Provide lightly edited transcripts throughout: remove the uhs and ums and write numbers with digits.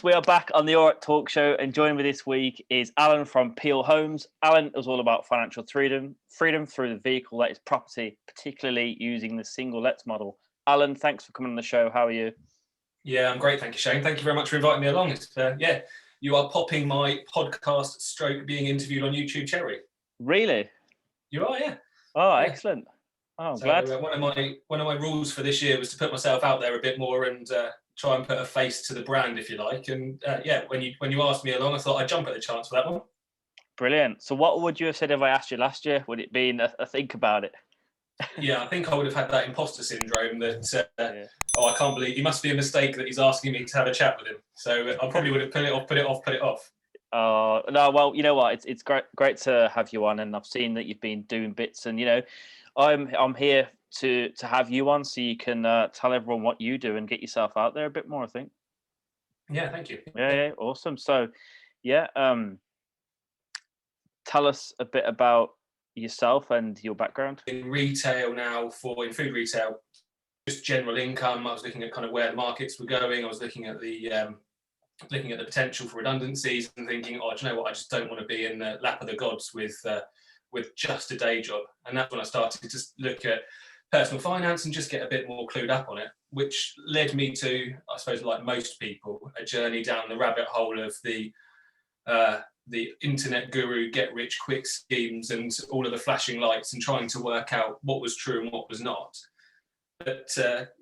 Yes, we are back on the Alright Talk Show, and joining me this week is Alan from Peal Homes. Alan is all about financial freedom through the vehicle that is property, particularly using the single lets model. Alan, thanks for coming on the show. How are you? Yeah, I'm great. Thank you, Shane. Thank you very much for inviting me along. You are popping my podcast stroke being interviewed on YouTube cherry. Really? You are, yeah. Oh, yeah. Excellent. Oh, I'm so, glad. One of my rules for this year was to put myself out there a bit more and try and put a face to the brand, if you like. And when you asked me along, I thought I'd jump at the chance for that one. Brilliant. So what would you have said if I asked you last year? Would it be a think about it? Yeah, I think I would have had that imposter syndrome that, I can't believe, he must be a mistake that he's asking me to have a chat with him. So I probably would have put it off. No, well, you know what? It's great to have you on, and I've seen that you've been doing bits, and I'm here to have you on so you can tell everyone what you do and get yourself out there a bit more, I think. Yeah, thank you. Yeah, awesome. So, tell us a bit about yourself and your background. In retail now, in food retail, just general income. I was looking at kind of where the markets were going. I was looking at the potential for redundancies and thinking, do you know what? I just don't want to be in the lap of the gods with just a day job. And that's when I started to look at personal finance and just get a bit more clued up on it, which led me to, I suppose, like most people, a journey down the rabbit hole of the internet guru get rich quick schemes and all of the flashing lights and trying to work out what was true and what was not. But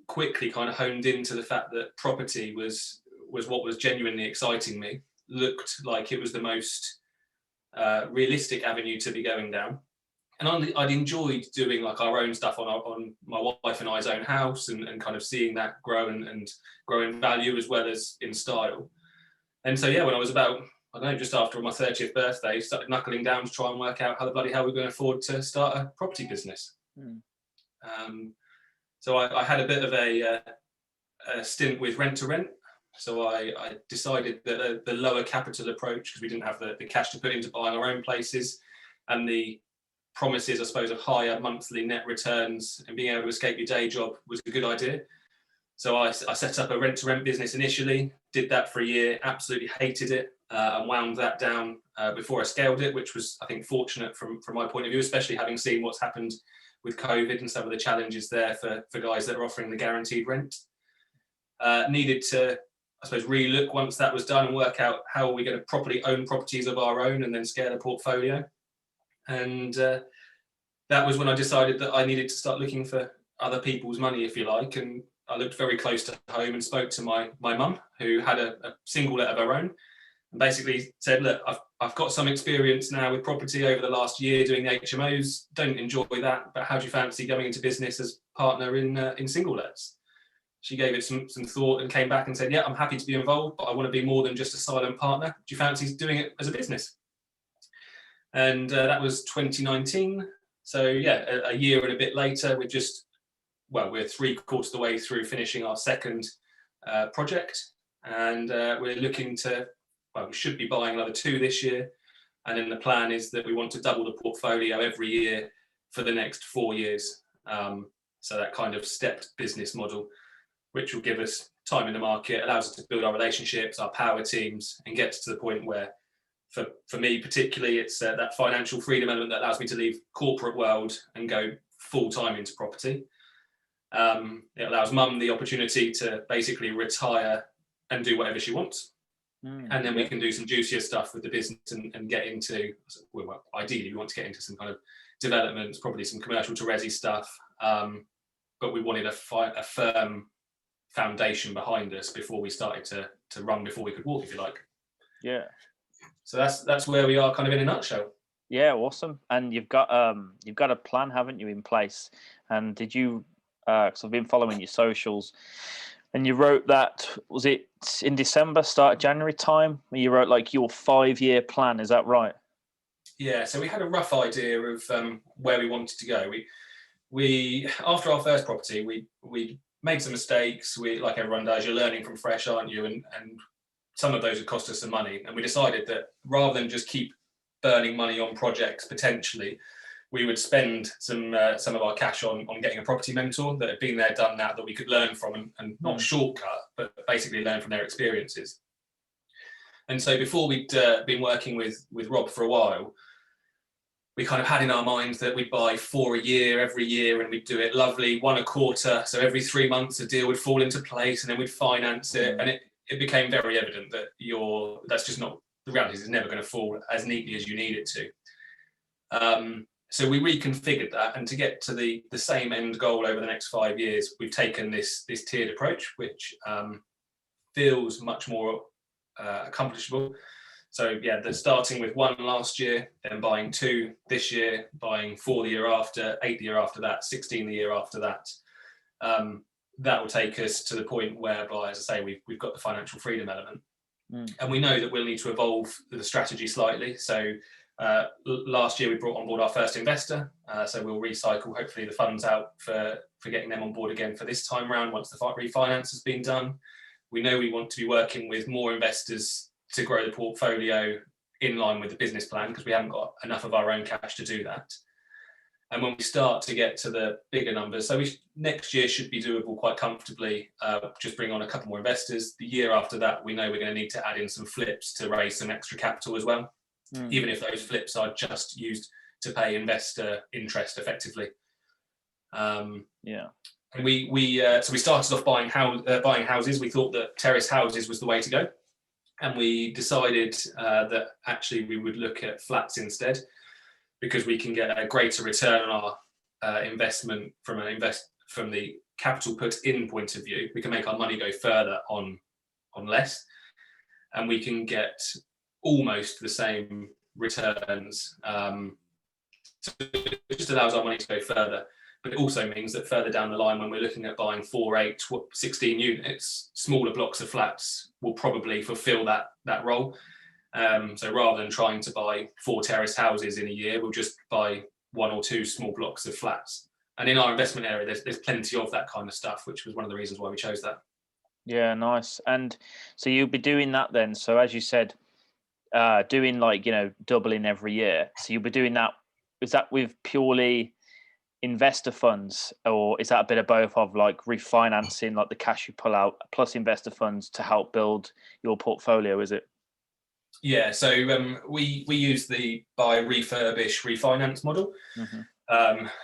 quickly kind of honed into the fact that property was what was genuinely exciting me, looked like it was the most realistic avenue to be going down. And I'd enjoyed doing like our own stuff on my wife and I's own house and kind of seeing that grow and grow in value as well as in style. And so, when I was about, I don't know, just after my 30th birthday, started knuckling down to try and work out how the bloody hell we're going to afford to start a property business. So I had a bit of a stint with rent to rent. So I decided that the lower capital approach, because we didn't have the cash to put into buying our own places, and the promises, I suppose, of higher monthly net returns and being able to escape your day job was a good idea. So I set up a rent to rent business initially, did that for a year, absolutely hated it, and wound that down before I scaled it, which was, I think, fortunate from my point of view, especially having seen what's happened with COVID and some of the challenges there for guys that are offering the guaranteed rent. Needed to, I suppose, relook once that was done and work out how are we going to properly own properties of our own and then scale a portfolio. And that was when I decided that I needed to start looking for other people's money, if you like. And I looked very close to home and spoke to my mum, who had a single let of her own, and basically said, look, I've got some experience now with property over the last year doing the HMOs, don't enjoy that, but how do you fancy going into business as partner in single lets? She gave it some thought and came back and said, yeah, I'm happy to be involved, but I want to be more than just a silent partner. Do you fancy doing it as a business? And that was 2019. So a year and a bit later, we're 3/4 of the way through finishing our second project. And we're looking we should be buying another 2 this year. And then the plan is that we want to double the portfolio every year for the next 4 years. So that kind of stepped business model, which will give us time in the market, allows us to build our relationships, our power teams, and get to the point where, for me particularly, it's that financial freedom element that allows me to leave corporate world and go full time into property. It allows mum the opportunity to basically retire and do whatever she wants. And then we can do some juicier stuff with the business and get into, well, ideally we want to get into some kind of developments, probably some commercial to resi stuff. But we wanted a firm foundation behind us before we started to run before we could walk, if you like. Yeah. So that's where we are, kind of in a nutshell. Yeah, awesome. And you've got a plan, haven't you, in place? And did you? Because I've been following your socials, and you wrote that, was it in December, start of January time? You wrote like your 5-year plan. Is that right? Yeah. So we had a rough idea of where we wanted to go. We after our first property, we made some mistakes. We, like everyone does, you're learning from fresh, aren't you? And some of those would cost us some money. And we decided that rather than just keep burning money on projects, potentially, we would spend some of our cash on getting a property mentor that had been there, done that we could learn from and not shortcut, but basically learn from their experiences. And so before we'd been working with Rob for a while, we kind of had in our mind that we'd buy 4 a year every year, and we'd do it lovely, 1 a quarter. So every 3 months a deal would fall into place, and then we'd finance it. And it became very evident that that's just not, the reality is it's never going to fall as neatly as you need it to. So we reconfigured that, and to get to the same end goal over the next 5 years, we've taken this tiered approach, which feels much more accomplishable. So yeah, they're starting with 1 last year, then buying 2 this year, buying 4 the year after, 8 the year after that, 16 the year after that. That will take us to the point whereby, as I say, we've got the financial freedom element. And we know that we'll need to evolve the strategy slightly. So last year we brought on board our first investor. So we'll recycle hopefully the funds out for getting them on board again for this time round once the refinance has been done. We know we want to be working with more investors to grow the portfolio in line with the business plan, because we haven't got enough of our own cash to do that. And when we start to get to the bigger numbers, so next year should be doable quite comfortably, just bring on a couple more investors. The year after that, we know we're going to need to add in some flips to raise some extra capital as well, even if those flips are just used to pay investor interest effectively. And so we started off buying houses. We thought that terrace houses was the way to go. And we decided that actually we would look at flats instead, because we can get a greater return on our investment from the capital put in point of view. We can make our money go further on less, and we can get almost the same returns. So it just allows our money to go further. But it also means that further down the line, when we're looking at buying 4, 8, 16 units, smaller blocks of flats will probably fulfill that role. So rather than trying to buy 4 terrace houses in a year, we'll just buy 1 or 2 small blocks of flats. And in our investment area, there's plenty of that kind of stuff, which was one of the reasons why we chose that. Yeah, nice. And so you'll be doing that then. So as you said, doing doubling every year. So you'll be doing that. Is that with purely investor funds, or is that a bit of both, of like refinancing, like the cash you pull out plus investor funds to help build your portfolio? Is it? Yeah, so we use the buy, refurbish, refinance model.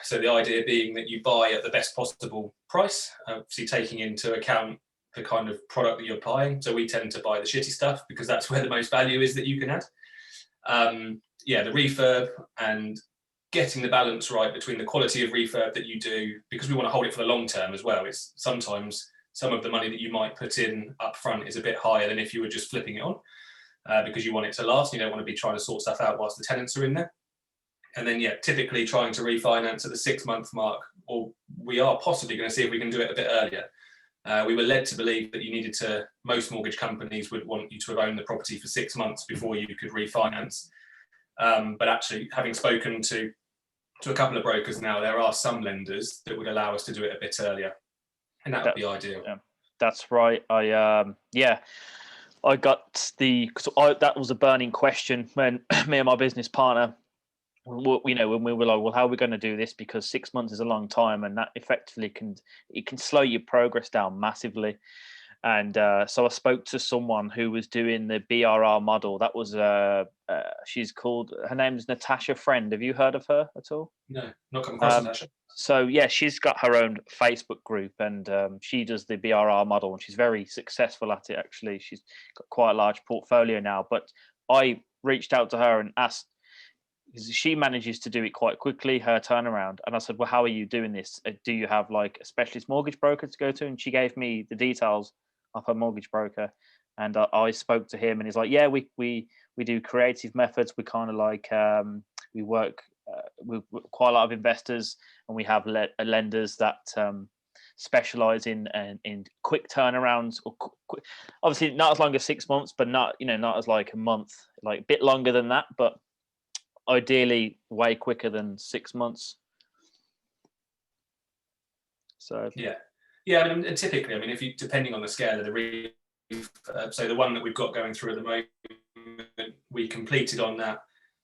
So the idea being that you buy at the best possible price, obviously taking into account the kind of product that you're buying. So we tend to buy the shitty stuff because that's where the most value is that you can add. The refurb and getting the balance right between the quality of refurb that you do, because we want to hold it for the long term as well. It's sometimes some of the money that you might put in up front is a bit higher than if you were just flipping it on, because you want it to last. You don't want to be trying to sort stuff out whilst the tenants are in there. And then, typically trying to refinance at the 6-month mark, or we are possibly going to see if we can do it a bit earlier. We were led to believe that most mortgage companies would want you to have owned the property for 6 months before you could refinance. But actually, having spoken to a couple of brokers now, there are some lenders that would allow us to do it a bit earlier, and that would be ideal. Yeah, that's right. I got that was a burning question when me and my business partner, when we were like, well, how are we going to do this? Because 6 months is a long time, and that effectively can slow your progress down massively. And so I spoke to someone who was doing the BRR model. That was her name is Natasha Friend. Have you heard of her at all? No, not come across Natasha. So yeah, she's got her own Facebook group, and she does the BRR model, and she's very successful at it. Actually, she's got quite a large portfolio now. But I reached out to her and asked, because she manages to do it quite quickly, her turnaround. And I said, well, how are you doing this? Do you have like a specialist mortgage broker to go to? And she gave me the details of her mortgage broker. And I spoke to him, and he's like, yeah, we do creative methods. We kind of like, we work with quite a lot of investors, and we have lenders that specialize in quick turnarounds, or obviously not as long as 6 months, but not as like a month, like a bit longer than that, but ideally way quicker than 6 months. So and typically, if you, depending on the scale of the so the one that we've got going through at the moment, we completed on that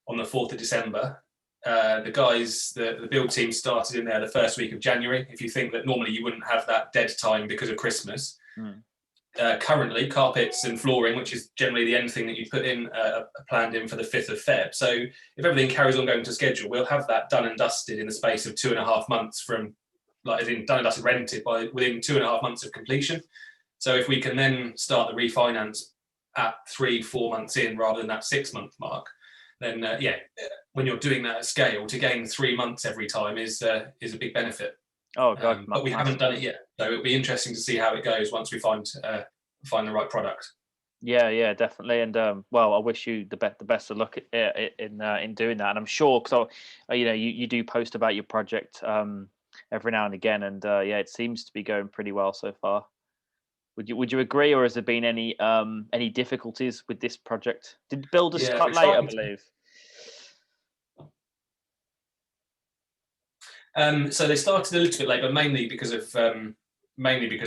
on the 4th of December. The guys, the build team started in there the first week of January. If you think that normally you wouldn't have that dead time because of Christmas, currently carpets and flooring, which is generally the end thing that you put in, planned in for the 5th of Feb. So if everything carries on going to schedule, we'll have that done and dusted in the space of 2.5 months from, like, as in done and dusted, rented by within 2.5 months of completion. So if we can then start the refinance at 3-4 months in rather than that 6-month mark, then when you're doing that at scale, to gain 3 months every time is a big benefit. Oh God, but we haven't done it yet, so it'll be interesting to see how it goes once we find the right product. Yeah, definitely. And well, I wish you the best of luck in doing that. And I'm sure, because you do post about your project every now and again, and it seems to be going pretty well so far. Would you agree, or has there been any difficulties with this project? Did builders start late, I believe? So they started a little bit late, but mainly because of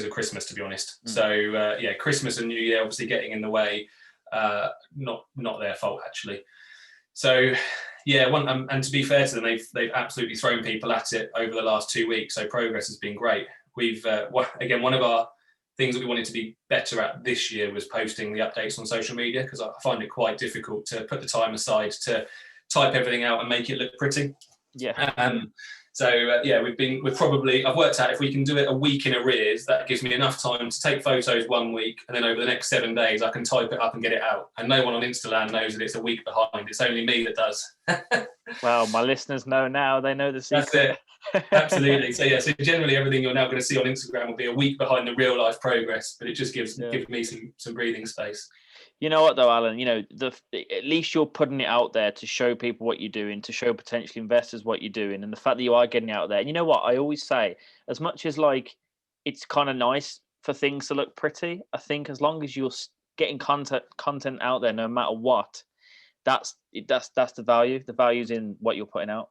Christmas, to be honest. So Christmas and New Year obviously getting in the way. Not their fault, actually. So and to be fair to them, they've absolutely thrown people at it over the last 2 weeks. So progress has been great. We've again, one of our things that we wanted to be better at this year was posting the updates on social media, because I find it quite difficult to put the time aside to type everything out and make it look pretty. Yeah. I've worked out if we can do it a week in arrears, that gives me enough time to take photos 1 week, and then over the next 7 days I can type it up and get it out. And no one on Instaland knows that it's a week behind. It's only me that does. Well, my listeners know now. They know the secret. That's it. Absolutely. So generally everything you're now going to see on Instagram will be a week behind the real life progress, but it just gives me some breathing space. You know what though, Alan? At least you're putting it out there to show people what you're doing, to show potential investors what you're doing, and the fact that you are getting out there. And you know what? I always say, as much as it's kind of nice for things to look pretty, I think as long as you're getting content out there, no matter what, that's the value. The value's in what you're putting out.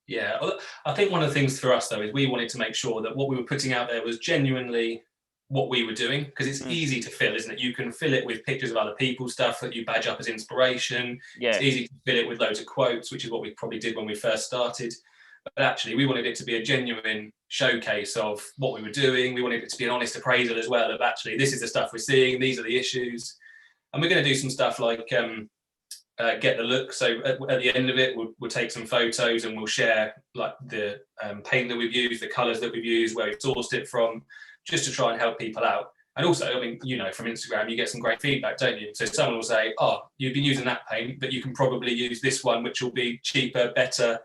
Yeah, I think one of the things for us though is we wanted to make sure that what we were putting out there was genuinely what we were doing, because it's easy to fill, isn't it? You can fill it with pictures of other people's stuff that you badge up as inspiration. Yeah. It's easy to fill it with loads of quotes, which is what we probably did when we first started. But actually, we wanted it to be a genuine showcase of what we were doing. We wanted it to be an honest appraisal as well of actually, this is the stuff we're seeing, these are the issues. And we're going to do some stuff like get the look. So at the end of it, we'll take some photos and we'll share like the paint that we've used, the colours that we've used, where we've sourced it from, just to try and help people out. And also, I mean, from Instagram, you get some great feedback, don't you? So someone will say, oh, you've been using that paint, but you can probably use this one, which will be cheaper, better,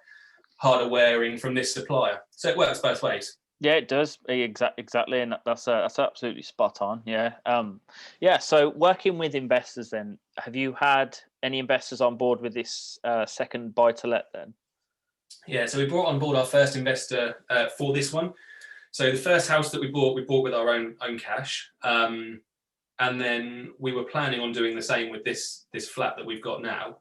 harder wearing from this supplier. So it works both ways. Yeah, it does. Exactly. And that's absolutely spot on. Yeah. So working with investors then, have you had any investors on board with this second buy to let then? Yeah, so we brought on board our first investor for this one. So the first house that we bought with our own cash. And then we were planning on doing the same with this flat that we've got now.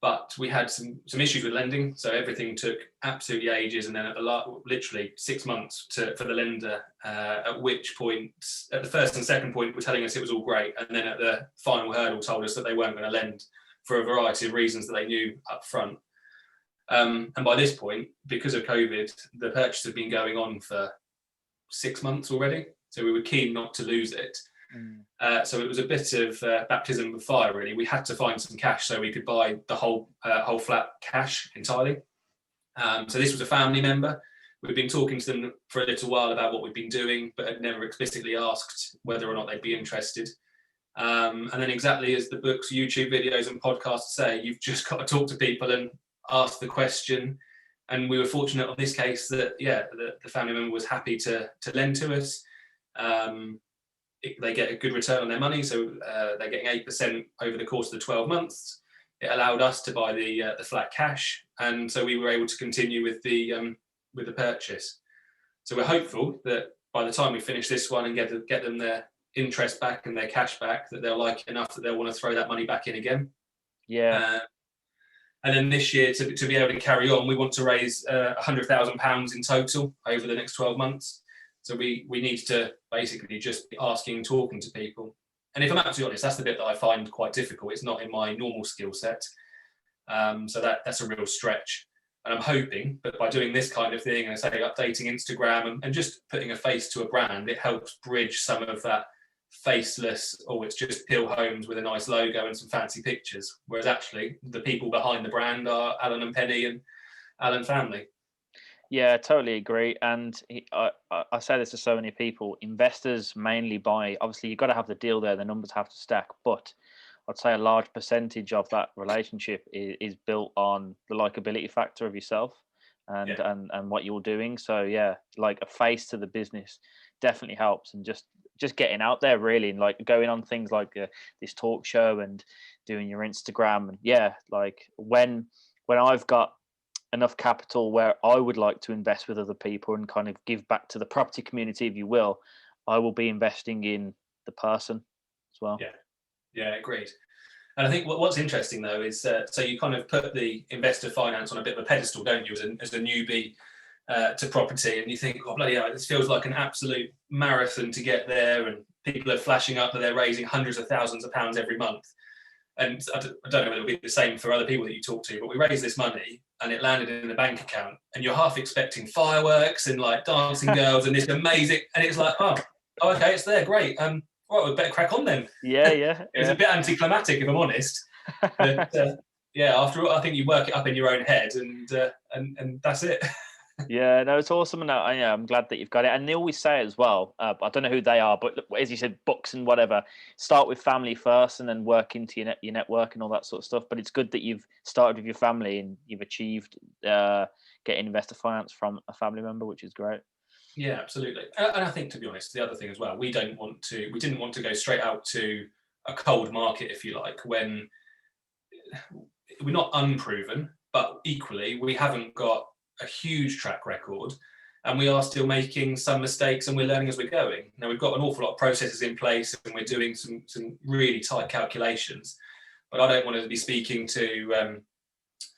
But we had some issues with lending. So everything took absolutely ages. And then at literally 6 months for the lender, at which point, at the first and second point, were telling us it was all great. And then at the final hurdle told us that they weren't going to lend for a variety of reasons that they knew up front. And by this point, because of COVID, the purchase had been going on for 6 months already, so we were keen not to lose it. So it was a bit of baptism of fire, really. We had to find some cash so we could buy the whole flat cash entirely. So this was a family member. We've been talking to them for a little while about what we've been doing, but had never explicitly asked whether or not they'd be interested. And then, exactly as the books, YouTube videos and podcasts say, you've just got to talk to people and ask the question. And we were fortunate on this case that, the family member was happy to lend to us. They get a good return on their money, so they're getting 8% over the course of the 12 months. It allowed us to buy the flat cash, and so we were able to continue with the purchase. So we're hopeful that by the time we finish this one and get them their interest back and their cash back, that they'll like it enough that they'll want to throw that money back in again. Yeah. And then this year, to be able to carry on, we want to raise £100,000 in total over the next 12 months. So we need to basically just be asking, talking to people. And if I'm absolutely honest, that's the bit that I find quite difficult. It's not in my normal skill set. So that's a real stretch. And I'm hoping that by doing this kind of thing and say updating Instagram and just putting a face to a brand, it helps bridge some of that faceless, oh, it's just Peal Homes with a nice logo and some fancy pictures. Whereas actually the people behind the brand are Alan and Penny and Alan family. Yeah, totally agree. And I say this to so many people: investors mainly buy. Obviously, you've got to have the deal there; the numbers have to stack. But I'd say a large percentage of that relationship is built on the likability factor of yourself and Yeah. and what you're doing. So yeah, like a face to the business definitely helps, and just getting out there really, and like going on things like this talk show and doing your Instagram, and yeah, like when I've got enough capital where I would like to invest with other people and kind of give back to the property community, if you will, I will be investing in the person as well. Yeah, agreed. And I think what's interesting though is so you kind of put the investor finance on a bit of a pedestal, don't you, as a newbie to property, and you think, oh bloody hell, this feels like an absolute marathon to get there, and people are flashing up that they're raising hundreds of thousands of pounds every month. And I don't know whether it'll be the same for other people that you talk to, but we raised this money and it landed in a bank account, and you're half expecting fireworks and like dancing girls and this amazing, and it's like, oh okay, it's there, great. Right, we better crack on then. Yeah. It was a bit anticlimactic, if I'm honest. But yeah, after all, I think you work it up in your own head, and that's it. Yeah, no, it's awesome, and yeah, I'm glad that you've got it. And they always say as well, I don't know who they are, but as you said, books and whatever, start with family first, and then work into your network and all that sort of stuff. But it's good that you've started with your family and you've achieved getting investor finance from a family member, which is great. Yeah, absolutely. And I think, to be honest, the other thing as well, we didn't want to go straight out to a cold market, if you like, when we're not unproven, but equally we haven't got a huge track record, and we are still making some mistakes, and we're learning as we're going. Now we've got an awful lot of processes in place, and we're doing some really tight calculations. But I don't want to be speaking to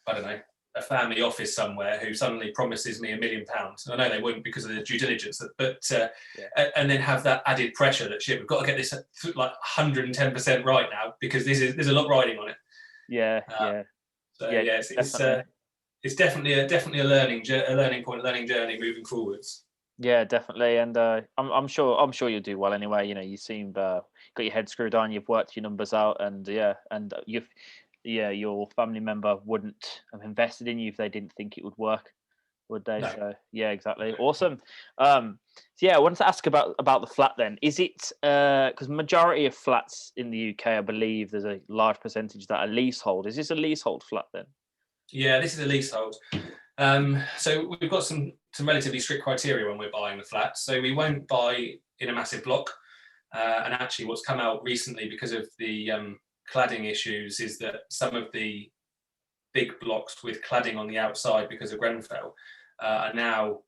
I don't know, a family office somewhere who suddenly promises me £1 million. I know they wouldn't because of the due diligence, but and then have that added pressure that shit, we've got to get this like 110% right now because there's a lot riding on it. Yeah. So yeah, it's definitely a learning point, a learning journey moving forwards. Yeah, definitely, and I'm sure you'll do well anyway. You know, you seem got your head screwed on. You've worked your numbers out, and your family member wouldn't have invested in you if they didn't think it would work, would they? No. So yeah, exactly. Awesome. So yeah, I wanted to ask about the flat then. Is it because majority of flats in the UK, I believe, there's a large percentage that are leasehold. Is this a leasehold flat then? Yeah, this is a leasehold. So we've got some relatively strict criteria when we're buying the flat. So we won't buy in a massive block. And actually, what's come out recently because of the cladding issues is that some of the big blocks with cladding on the outside because of Grenfell are now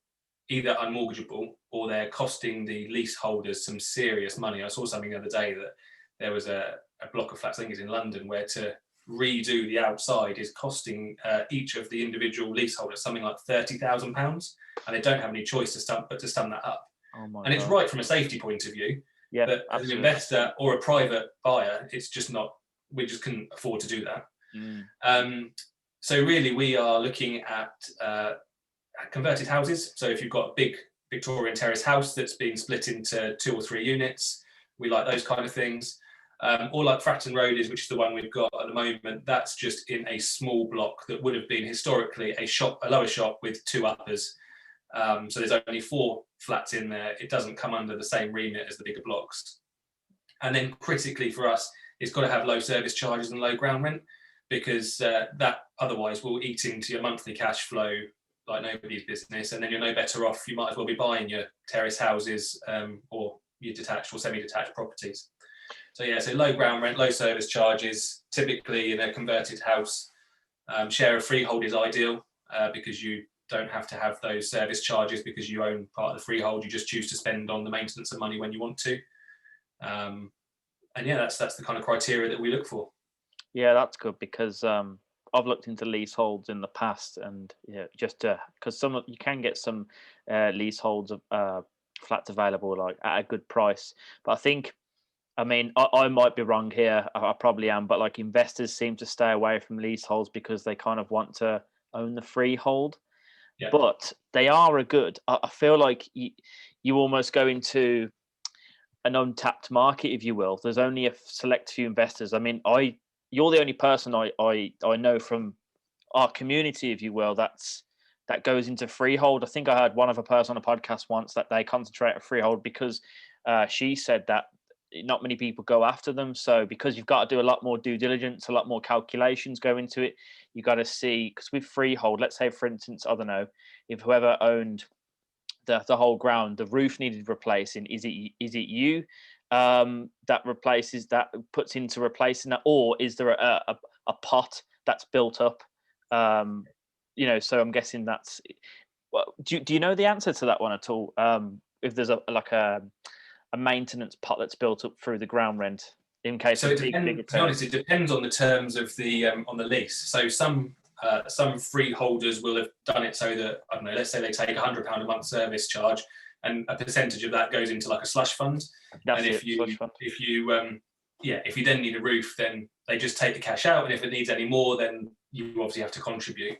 either unmortgageable or they're costing the leaseholders some serious money. I saw something the other day that there was a block of flats, I think it's in London, where to redo the outside is costing each of the individual leaseholders something like £30,000, and they don't have any choice to stump that up. Oh my and God. It's right from a safety point of view, Yeah, but as an investor or a private buyer, it's just not. We just couldn't afford to do that. So really, we are looking at converted houses. So if you've got a big Victorian terrace house that's been split into 2 or 3 units, we like those kind of things. Or like Fratton Road is, which is the one we've got at the moment. That's just in a small block that would have been historically a lower shop with 2 uppers. So there's only 4 flats in there. It doesn't come under the same remit as the bigger blocks. And then critically for us, it's got to have low service charges and low ground rent, because that otherwise will eat into your monthly cash flow like nobody's business. And then you're no better off. You might as well be buying your terrace houses or your detached or semi-detached properties. So yeah, so low ground rent, low service charges. Typically in a converted house, share of freehold is ideal because you don't have to have those service charges because you own part of the freehold. You just choose to spend on the maintenance of money when you want to. And yeah, that's the kind of criteria that we look for. Yeah, that's good because I've looked into leaseholds in the past, and yeah, just because you can get some leaseholds of flats available like at a good price, but I think. I mean, I might be wrong here. I probably am, but like investors seem to stay away from leaseholds because they kind of want to own the freehold. Yeah. But they are a good. I feel like you almost go into an untapped market, if you will. There's only a select few investors. I mean, you're the only person I know from our community, if you will, that goes into freehold. I think I heard one other person on a podcast once that they concentrate on freehold because she said that not many people go after them. So because you've got to do a lot more due diligence, a lot more calculations go into it. You got to see, because with freehold, let's say for instance, I don't know, if whoever owned the whole ground, the roof needed replacing, is it you that replaces that, puts into replacing that, or is there a pot that's built up? So I'm guessing that's. Well, do you know the answer to that one at all? If there's a maintenance pot that's built up through the ground rent in case So of it depends. big To be honest, repairs. it depends on the terms of the on the lease. So some freeholders will have done it so that, I don't know, let's say they take £100 a month service charge, and a percentage of that goes into like a slush fund. That's And it. Slush fund. if you then need a roof, then they just take the cash out, and if it needs any more, then you obviously have to contribute.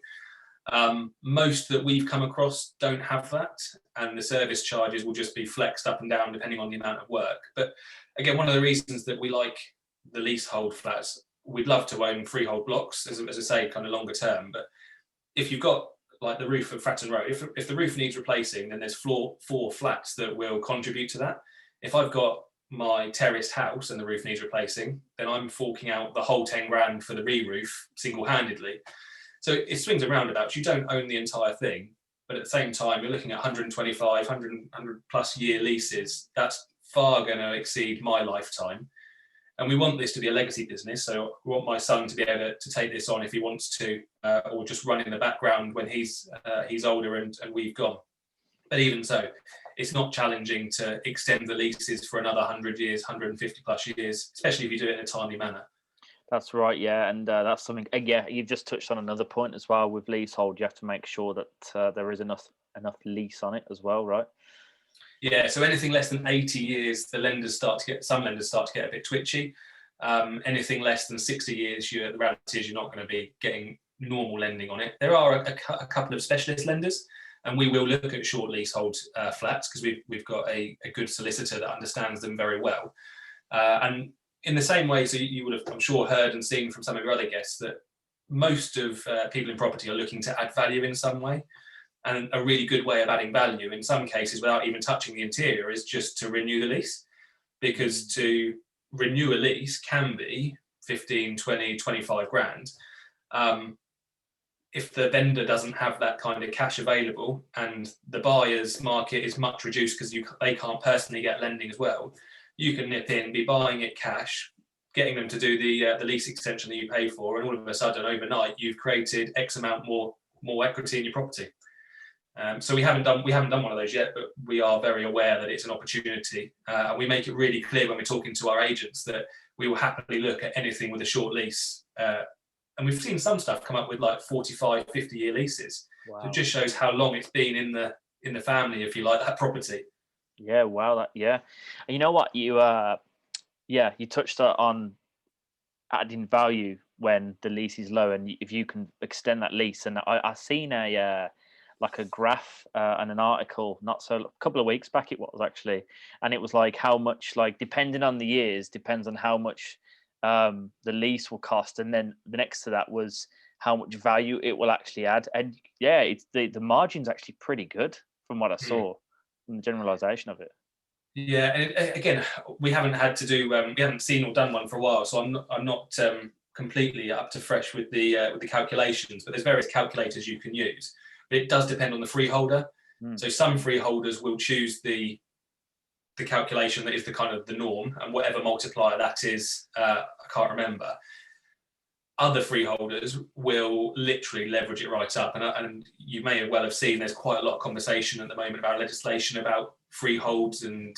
Most that we've come across don't have that, and the service charges will just be flexed up and down depending on the amount of work. But again, one of the reasons that we like the leasehold flats, we'd love to own freehold blocks, as I say, kind of longer term. But if you've got like the roof of Fratton Road, if the roof needs replacing, then there's four flats that will contribute to that. If I've got my terraced house and the roof needs replacing, then I'm forking out the whole 10 grand for the re-roof single-handedly. So it swings and roundabouts. You don't own the entire thing, but at the same time, you're looking at 125, 100 plus year leases. That's far going to exceed my lifetime. And we want this to be a legacy business. So we want my son to be able to take this on if he wants to, or just run in the background when he's older and we've gone. But even so, it's not challenging to extend the leases for another 100 years, 150 plus years, especially if you do it in a timely manner. That's right, yeah, and that's something. Yeah, you've just touched on another point as well. With leasehold, you have to make sure that there is enough lease on it as well, right? Yeah, so anything less than 80 years, some lenders start to get a bit twitchy. Anything less than 60 years, the reality is you're not going to be getting normal lending on it. There are a couple of specialist lenders, and we will look at short leasehold flats because we've got a good solicitor that understands them very well. And in the same way, so you would have, I'm sure, heard and seen from some of your other guests that most of people in property are looking to add value in some way. And a really good way of adding value, in some cases, without even touching the interior, is just to renew the lease. Because to renew a lease can be 15, 20, 25 grand. If the vendor doesn't have that kind of cash available and the buyer's market is much reduced because they can't personally get lending as well, you can nip in, be buying it cash, getting them to do the lease extension that you pay for, and all of a sudden, overnight, you've created X amount more equity in your property. So we haven't done one of those yet, but we are very aware that it's an opportunity. And we make it really clear when we're talking to our agents that we will happily look at anything with a short lease. And we've seen some stuff come up with like 45, 50-year leases. Wow. So it just shows how long it's been in the family, if you like, that property. Yeah, wow, and you know what, you touched on adding value when the lease is low, and if you can extend that lease. And I seen a graph and an article a couple of weeks back it was actually, and it was like how much, like depending on the years, depends on how much the lease will cost, and then the next to that was how much value it will actually add. And yeah, it's the margin's actually pretty good from what I saw. The generalization of it. Yeah, and again, we haven't had to do, we haven't seen or done one for a while, so I'm not completely up to fresh with the calculations. But there's various calculators you can use, but it does depend on the freeholder. So some freeholders will choose the calculation that is the kind of the norm, and whatever multiplier that is, I can't remember. Other freeholders will literally leverage it right up, and you may well have seen there's quite a lot of conversation at the moment about legislation about freeholds and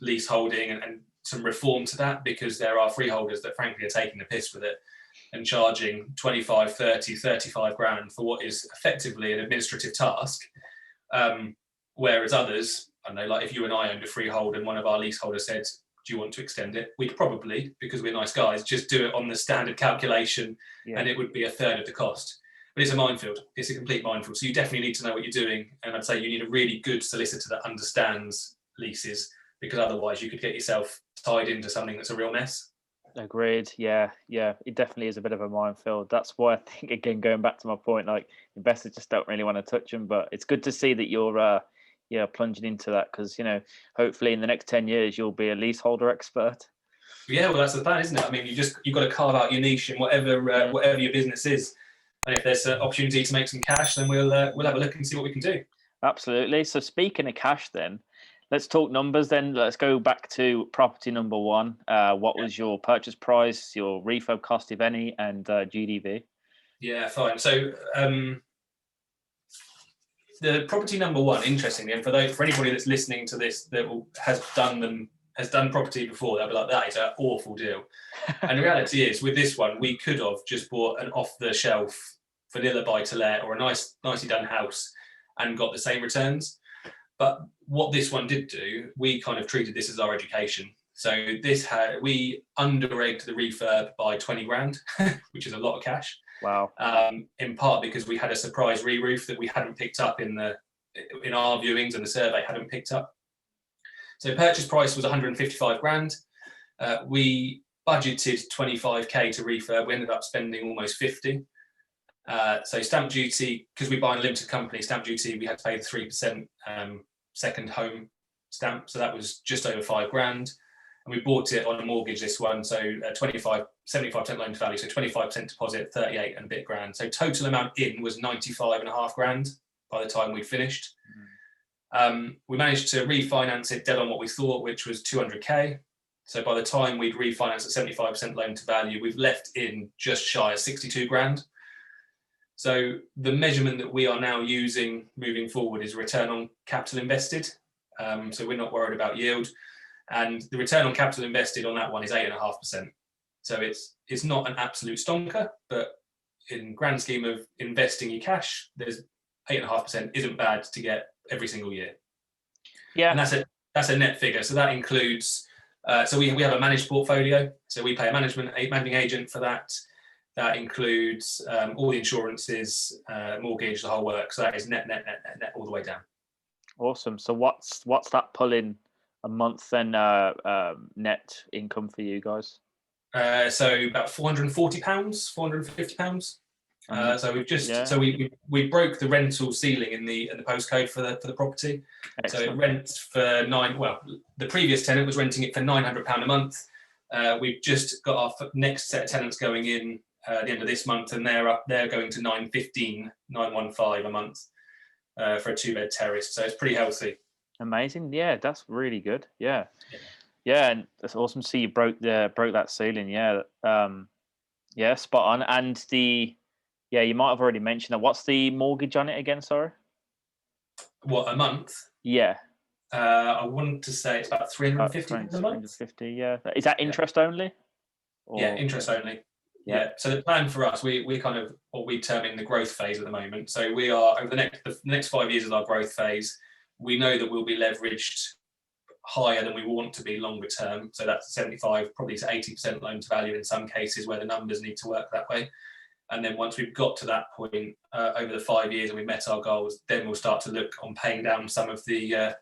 leaseholding and some reform to that, because there are freeholders that frankly are taking the piss with it and charging 25, 30, 35 grand for what is effectively an administrative task, whereas others, I don't know, like if you and I owned a freehold and one of our leaseholders said, do you want to extend it? We'd probably, because we're nice guys, just do it on the standard calculation, and it would be a third of the cost. But it's a minefield. It's a complete minefield. So you definitely need to know what you're doing. And I'd say you need a really good solicitor that understands leases because otherwise you could get yourself tied into something that's a real mess. Agreed. Yeah, it definitely is a bit of a minefield. That's why I think, again, going back to my point, like investors just don't really want to touch them. But it's good to see that you're, plunging into that, because hopefully in the next 10 years you'll be a leaseholder expert. Yeah, well, that's the plan, isn't it? I mean, you've got to carve out your niche in whatever your business is, and if there's an opportunity to make some cash, then we'll have a look and see what we can do. Absolutely. So speaking of cash, then let's talk numbers. Then let's go back to property number one. What was your purchase price, your refurb cost, if any, and GDV? Yeah, fine. So the property number one, interestingly, and for anybody that's listening to this that has done property before, they'll be like, that is an awful deal. And the reality is, with this one, we could have just bought an off-the-shelf vanilla buy-to-let or a nicely done house and got the same returns. But what this one did do, we kind of treated this as our education. So we under-egged the refurb by 20 grand, which is a lot of cash. Wow. In part because we had a surprise re-roof that we hadn't picked up in our viewings, and the survey hadn't picked up. So purchase price was 155 grand. We budgeted 25k to refurb. We ended up spending almost 50. So stamp duty, because we buy in a limited company, stamp duty, we had to pay the 3% second home stamp. So that was just over 5 grand. And we bought it on a mortgage, this one. So 75% loan to value. So 25% deposit, 38 and a bit grand. So total amount in was 95.5 grand by the time we'd finished. We managed to refinance it dead on what we thought, which was 200k. So by the time we'd refinanced at 75% loan to value, we've left in just shy of 62 grand. So the measurement that we are now using moving forward is return on capital invested. So we're not worried about yield. And the return on capital invested on that one is 8.5%. So it's not an absolute stonker, but in grand scheme of investing your cash, there's 8.5% isn't bad to get every single year. Yeah. And that's a net figure. So that includes, so we have a managed portfolio. So we pay a managing agent for that. That includes all the insurances, mortgage, the whole work. So that is net all the way down. Awesome. So what's that pulling a month then, net income for you guys? So about £440, £450. So we've just so we broke the rental ceiling in the postcode for the property. Excellent. So it rents for the previous tenant was renting it for £900 a month. We've just got our next set of tenants going in at the end of this month, and they're going to 915 a month for a 2-bed terrace. So it's pretty healthy. Amazing. Yeah, that's really good. Yeah, and that's awesome to see you broke that ceiling. Yeah, spot on. And you might have already mentioned that. What's the mortgage on it again? Sorry. What, a month? Yeah. I want to say it's about 350 a month. 350. Yeah. Is that interest only? Or... Yeah, interest only. Yeah. So the plan for us, we kind of what we term in the growth phase at the moment. So we are over the next 5 years is our growth phase. We know that we'll be leveraged higher than we want to be longer term. So that's 75, probably to 80% loan to value in some cases where the numbers need to work that way. And then once we've got to that point over the 5 years and we've met our goals, then we'll start to look on paying down some of the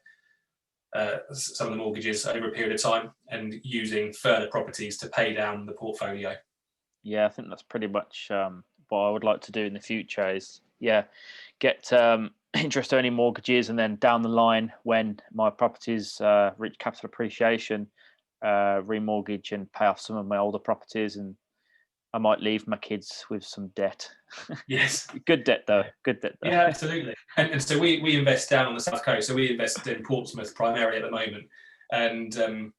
mortgages over a period of time and using further properties to pay down the portfolio. Yeah, I think that's pretty much what I would like to do in the future is, get interest-only mortgages, and then down the line when my properties reach capital appreciation, remortgage and pay off some of my older properties, and I might leave my kids with some debt. Yes. Good debt though. Yeah, absolutely. And so we invest down on the south coast. So we invest in Portsmouth primarily at the moment, and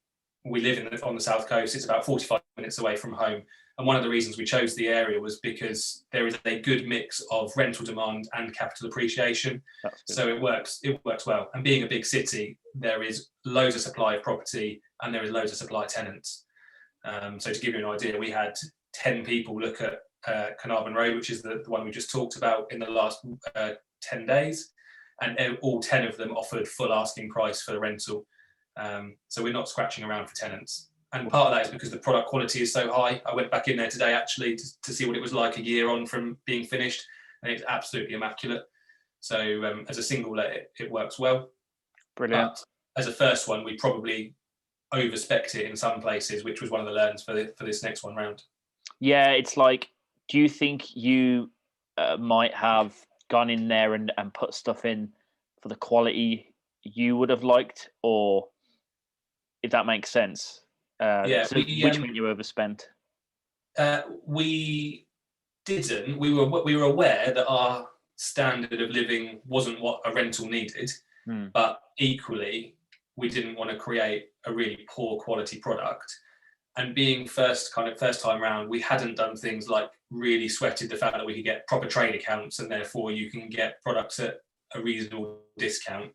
we live on the south coast. It's about 45 minutes away from home. And one of the reasons we chose the area was because there is a good mix of rental demand and capital appreciation. So it works well. And being a big city, there is loads of supply of property and there is loads of supply of tenants. So to give you an idea, we had 10 people look at Carnarvon Road, which is the one we just talked about, in the last 10 days. And all 10 of them offered full asking price for the rental. So we're not scratching around for tenants. And part of that is because the product quality is so high. I went back in there today actually to see what it was like a year on from being finished, and it's absolutely immaculate. So as a single let, it works well. Brilliant. But as a first one, we probably over-spec'd it in some places, which was one of the learns for this next one round. Yeah, it's like, do you think you might have gone in there and put stuff in for the quality you would have liked, or if that makes sense? Yeah, So which meant you overspent? we didn't. We were aware that our standard of living wasn't what a rental needed, but equally, we didn't want to create a really poor quality product. And being first time round, we hadn't done things like really sweated the fact that we could get proper trade accounts, and therefore you can get products at a reasonable discount.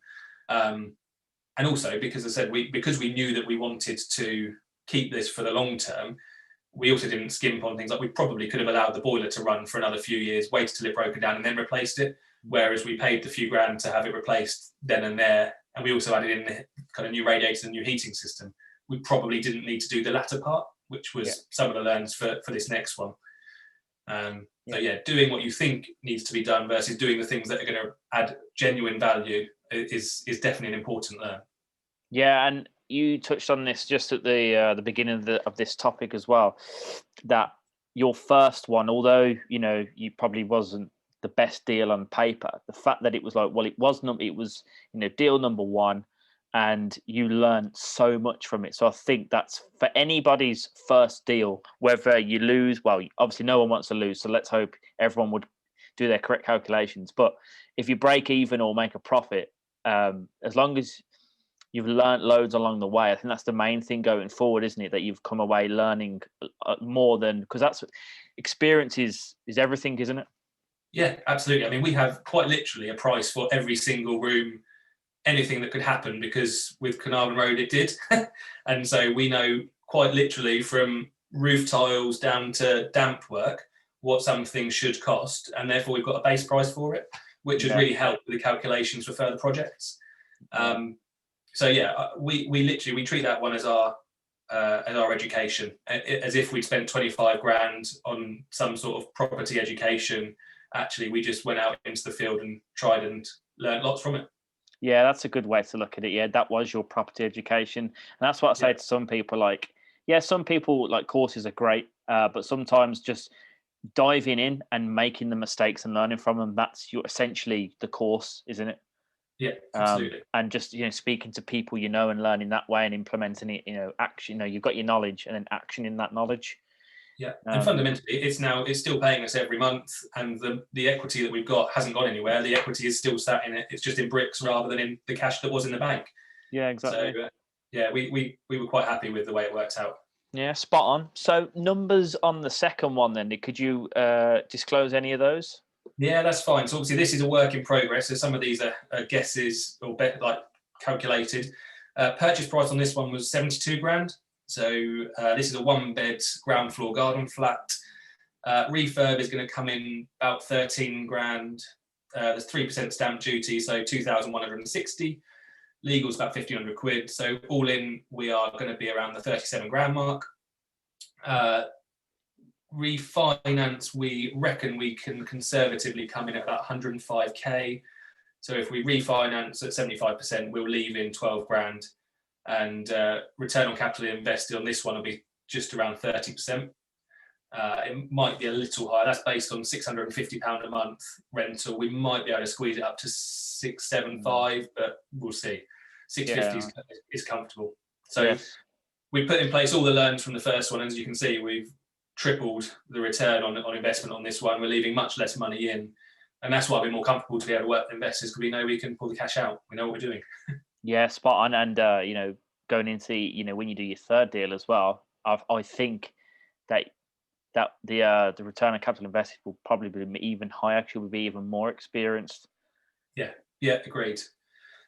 And also, because I said because we knew that we wanted to keep this for the long term, we also didn't skimp on things. Like, we probably could have allowed the boiler to run for another few years, waited till it broke down, and then replaced it. Whereas we paid the few grand to have it replaced then and there, and we also added in the kind of new radiators and new heating system. We probably didn't need to do the latter part, which was some of the learns for this next one. So yeah, doing what you think needs to be done versus doing the things that are going to add genuine value is definitely an important learn. Yeah, and you touched on this just at the beginning of this topic as well, that your first one, although you probably wasn't the best deal on paper, the fact that it was like, well, it was deal number one, and you learned so much from it. So I think that's for anybody's first deal, whether you lose, well, obviously no one wants to lose, so let's hope everyone would do their correct calculations. But if you break even or make a profit, as long as you've learned loads along the way, I think that's the main thing going forward, isn't it? That you've come away learning more than, because that's experience is everything, isn't it? Yeah, absolutely. I mean, we have quite literally a price for every single room, anything that could happen, because with Carnarvon Road it did. And so we know quite literally from roof tiles down to damp work what something should cost, and therefore we've got a base price for it, which has really helped with the calculations for further projects. So yeah, we literally treat that one as our education, as if we'd spent 25 grand on some sort of property education. Actually, we just went out into the field and tried and learned lots from it. Yeah, that's a good way to look at it. Yeah, that was your property education. And that's what I say to some people, like, some people, like, courses are great, but sometimes just diving in and making the mistakes and learning from them, that's essentially the course, isn't it? Yeah, absolutely. And just, speaking to people, and learning that way and implementing it, action, you've got your knowledge and then action in that knowledge. Yeah, and fundamentally, it's still paying us every month, and the equity that we've got hasn't gone anywhere. The equity is still sat in it. It's just in bricks rather than in the cash that was in the bank. Yeah, exactly. So, we were quite happy with the way it worked out. Yeah, spot on. So numbers on the second one then, could you disclose any of those? Yeah, that's fine. So obviously this is a work in progress. So some of these are guesses or calculated. Purchase price on this one was 72 grand. So this is a 1-bed ground floor garden flat. Refurb is going to come in about 13 grand. There's 3% stamp duty, so 2,160. Legal's about 1,500 quid. So all in, we are going to be around the 37 grand mark. Refinance, we reckon we can conservatively come in at about 105k. So if we refinance at 75%, we'll leave in 12 grand. And return on capital invested on this one will be just around 30%. It might be a little higher. That's based on £650 a month rental. We might be able to squeeze it up to 675, but we'll see. 650 is comfortable. So we put in place all the learns from the first one. As you can see, we've tripled the return on investment on this one. We're leaving much less money in. And that's why we're more comfortable to be able to work with investors, because we know we can pull the cash out. We know what we're doing. Yeah, spot on. And, going into, when you do your third deal as well, I think that the return on capital invested will probably be even higher. Actually, will be even more experienced. Yeah, agreed.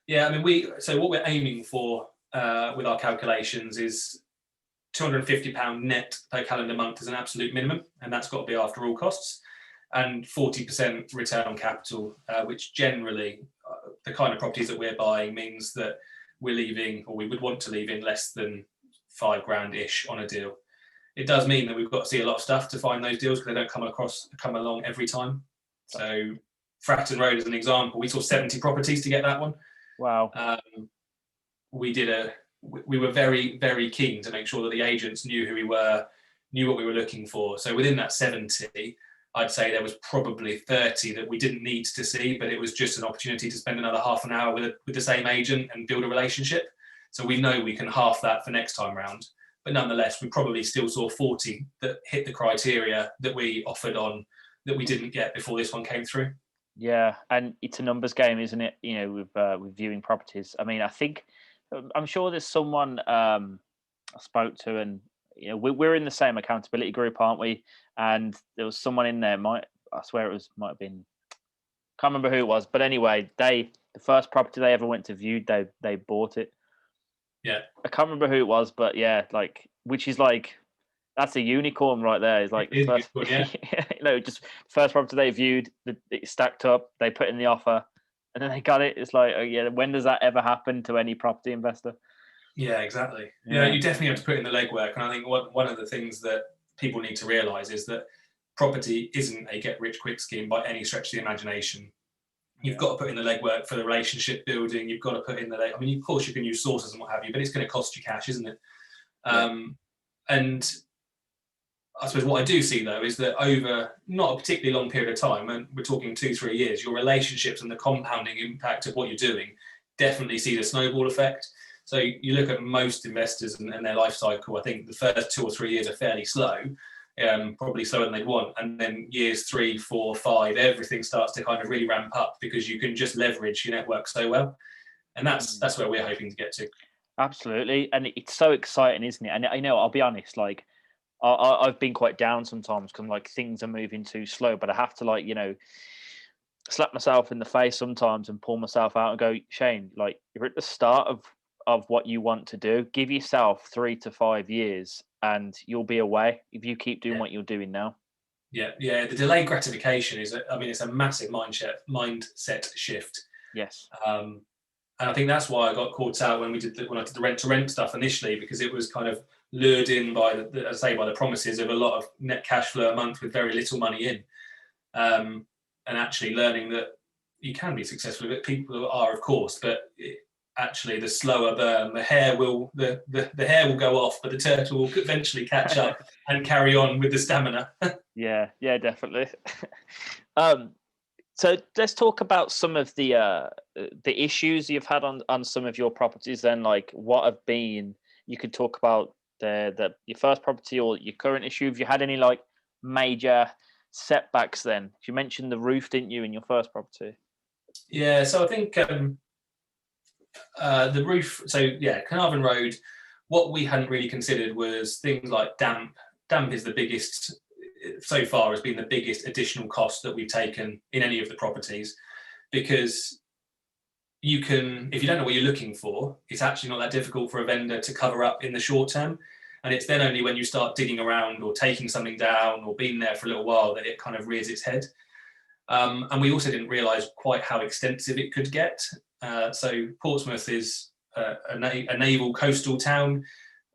Yeah, I mean, so what we're aiming for with our calculations is £250 net per calendar month is an absolute minimum, and that's got to be after all costs, and 40% return on capital, which generally the kind of properties that we're buying means that we're leaving, or we would want to leave in, less than 5 grand-ish on a deal. It does mean that we've got to see a lot of stuff to find those deals, because they don't come along every time. So Fratton Road, as an example, we saw 70 properties to get that one. Wow. we were very, very keen to make sure that the agents knew who we were, knew what we were looking for. So within that 70, I'd say there was probably 30 that we didn't need to see, but it was just an opportunity to spend another half an hour with the same agent and build a relationship. So we know we can half that for next time round. But nonetheless, we probably still saw 40 that hit the criteria that we offered on that we didn't get before this one came through. Yeah, and it's a numbers game, isn't it? With viewing properties. I mean, I'm sure there's someone I spoke to, and we're in the same accountability group, aren't we? And there was someone in there. Might have been. Can't remember who it was, but anyway, the first property they ever went to view, they bought it. Yeah, I can't remember who it was, but yeah, which is that's a unicorn right there. It's like the first, yeah. just first property they viewed, it stacked up, they put in the offer, and then they got it. It's like, oh yeah, when does that ever happen to any property investor? Yeah, exactly. Yeah, you definitely have to put in the legwork, and I think one of the things that people need to realise is that property isn't a get-rich-quick scheme by any stretch of the imagination. You've got to put in the legwork for the relationship building. You've got to put in I mean, of course, you can use sources and what have you, but it's going to cost you cash, isn't it? And I suppose what I do see, though, is that over not a particularly long period of time, and we're talking 2-3 years, your relationships and the compounding impact of what you're doing definitely see the snowball effect. So you look at most investors and their life cycle, I think the first 2 or 3 years are fairly slow, probably slower than they'd want. And then years 3, 4, 5, everything starts to kind of really ramp up because you can just leverage your network so well. And that's where we're hoping to get to. Absolutely. And it's so exciting, isn't it? And I know, I'll be honest, I've been quite down sometimes because things are moving too slow, but I have to slap myself in the face sometimes and pull myself out and go, Shane, you're at the start of what you want to do. Give yourself 3 to 5 years and you'll be away if you keep doing what you're doing now. Yeah. The delayed gratification it's a massive mindset shift. Yes. And I think that's why I got caught out when I did the rent to rent stuff initially, because it was kind of lured in by the promises of a lot of net cash flow a month with very little money in, and actually learning that you can be successful with it. People are, of course, but actually the slower burn, the hair will go off, but the turtle will eventually catch up and carry on with the stamina. Yeah, definitely. So let's talk about some of the issues you've had on some of your properties. Then, what have been? You could talk about your first property or your current issue. Have you had any major setbacks? Then you mentioned the roof, didn't you, in your first property? Yeah, so I think the roof. So yeah, Carnarvon Road. What we hadn't really considered was things like damp. Damp is the biggest. So far has been the biggest additional cost that we've taken in any of the properties, because you can, if you don't know what you're looking for, it's actually not that difficult for a vendor to cover up in the short term. And it's then only when you start digging around or taking something down or being there for a little while that it kind of rears its head. And we also didn't realise quite how extensive it could get. So Portsmouth is a naval coastal town.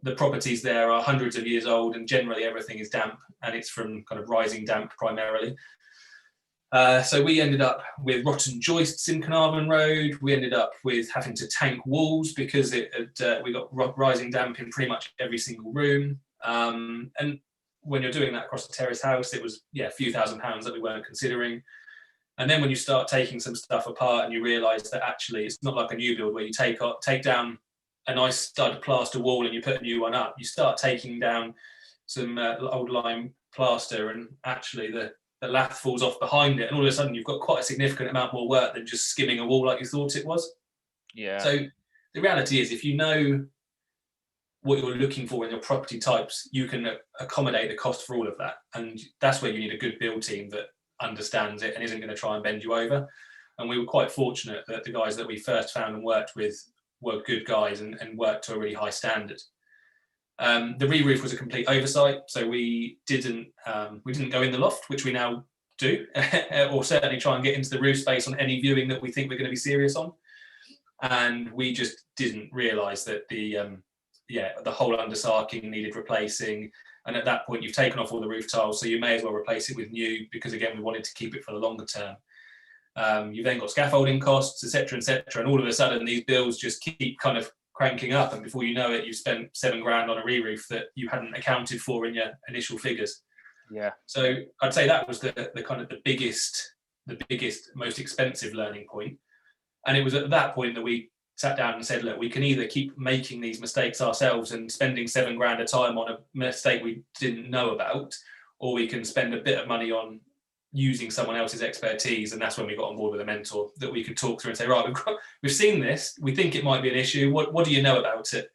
The properties there are hundreds of years old, and generally everything is damp, and it's from kind of rising damp primarily. So we ended up with rotten joists in Carnarvon Road. We ended up with having to tank walls because we got rising damp in pretty much every single room. And when you're doing that across a terrace house, it was a few £1,000s that we weren't considering. And then when you start taking some stuff apart and you realise that actually it's not like a new build where you take down a nice stud plaster wall and you put a new one up. You start taking down some old lime plaster, and actually the lath falls off behind it, and all of a sudden you've got quite a significant amount more work than just skimming a wall like you thought it was. Yeah. So the reality is, if you know what you're looking for in your property types, you can accommodate the cost for all of that. And that's where you need a good build team that understands it and isn't going to try and bend you over. And we were quite fortunate that the guys that we first found and worked with were good guys and worked to a really high standard. The re-roof was a complete oversight, so we didn't go in the loft, which we now do, or certainly try and get into the roof space on any viewing that we think we're going to be serious on. And we just didn't realise that the whole undersarking needed replacing. And at that point, you've taken off all the roof tiles, so you may as well replace it with new, because again, we wanted to keep it for the longer term. You've then got scaffolding costs, etc., and all of a sudden these bills just keep kind of cranking up, and before you know it, you've spent £7,000 on a re-roof that you hadn't accounted for in your initial figures. Yeah. So I'd say that was the kind of the biggest, most expensive learning point. And it was at that point that we sat down and said, look, we can either keep making these mistakes ourselves and spending £7,000 a time on a mistake we didn't know about, or we can spend a bit of money on using someone else's expertise. And that's when we got on board with a mentor that we could talk through and say, right, we've seen this, we think it might be an issue. What do you know about it?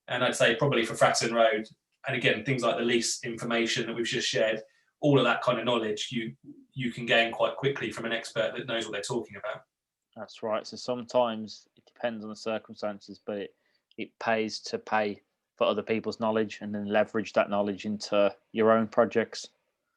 And I'd say probably for Fratton Road, and again, things like the lease information that we've just shared, all of that kind of knowledge you can gain quite quickly from an expert that knows what they're talking about. That's right. So sometimes it depends on the circumstances, but it pays to pay for other people's knowledge and then leverage that knowledge into your own projects.